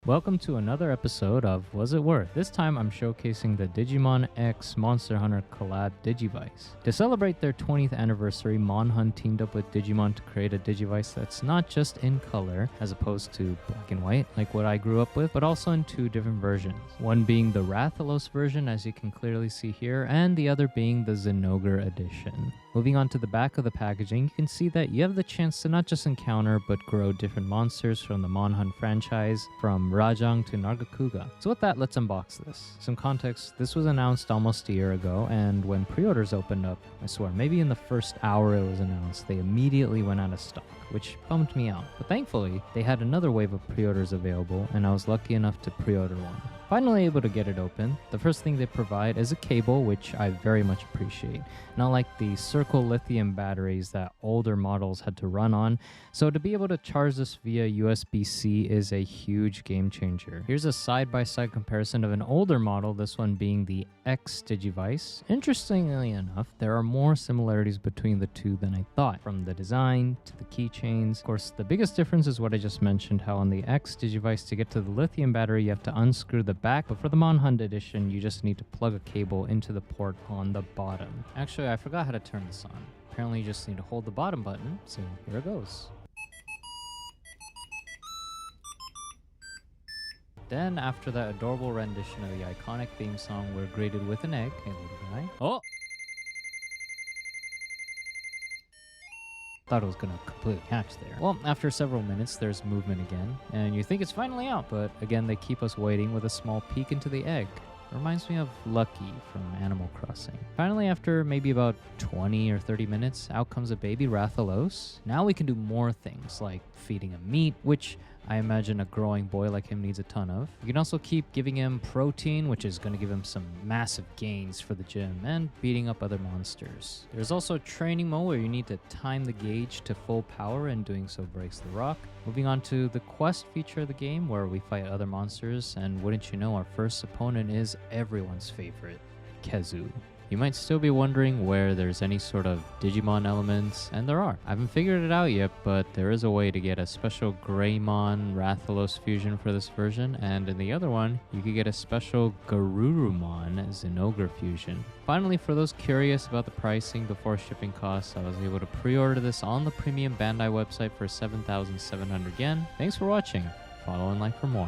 Welcome to another episode of Was It Worth? This time I'm showcasing the Digimon X Monster Hunter collab Digivice. To celebrate their 20th anniversary, Monhun teamed up with Digimon to create a Digivice that's not just in color, as opposed to black and white, like what I grew up with, but also in two different versions. One being the Rathalos version, as you can clearly see here, and the other being the Zinogre edition. Moving on to the back of the packaging, you can see that you have the chance to not just encounter, but grow different monsters from the Monhun franchise, from Rajang to Nargacuga. So with that, let's unbox this. Some context, this was announced almost a year ago, and when pre-orders opened up, I swear, maybe in the first hour it was announced, they immediately went out of stock, which bummed me out. But thankfully, they had another wave of pre-orders available, and I was lucky enough to pre-order one. Finally able to get it open. The first thing they provide is a cable, which I very much appreciate. Not like the circle lithium batteries that older models had to run on, so to be able to charge this via USB-C is a huge game changer. Here's a side-by-side comparison of an older model, this one being the X Digivice. Interestingly enough, there are more similarities between the two than I thought, from the design to the keychains. Of course, the biggest difference is what I just mentioned, how on the X Digivice, to get to the lithium battery, you have to unscrew the back, but for the Monhun edition, you just need to plug a cable into the port on the bottom. Actually, I forgot how to turn this on. Apparently, you just need to hold the bottom button, so here it goes. Then, after that adorable rendition of the iconic theme song, we're greeted with an egg. Hey, little guy. Oh! Thought it was gonna completely hatch there. Well, after several minutes, there's movement again, and you think it's finally out, but again, they keep us waiting with a small peek into the egg. Reminds me of Lucky from Animal Crossing. Finally, after maybe about 20 or 30 minutes, out comes a baby Rathalos. Now we can do more things, like feeding him meat, which I imagine a growing boy like him needs a ton of. You can also keep giving him protein, which is going to give him some massive gains for the gym, and beating up other monsters. There's also training mode where you need to time the gauge to full power, and doing so breaks the rock. Moving on to the quest feature of the game, where we fight other monsters, and wouldn't you know, our first opponent is everyone's favorite, Kezu. You might still be wondering where there's any sort of Digimon elements, and there are. I haven't figured it out yet, but there is a way to get a special Greymon Rathalos fusion for this version, and in the other one, you could get a special Garurumon Zinogre fusion. Finally, for those curious about the pricing before shipping costs, I was able to pre-order this on the premium Bandai website for 7,700 yen. Thanks for watching. Follow and like for more.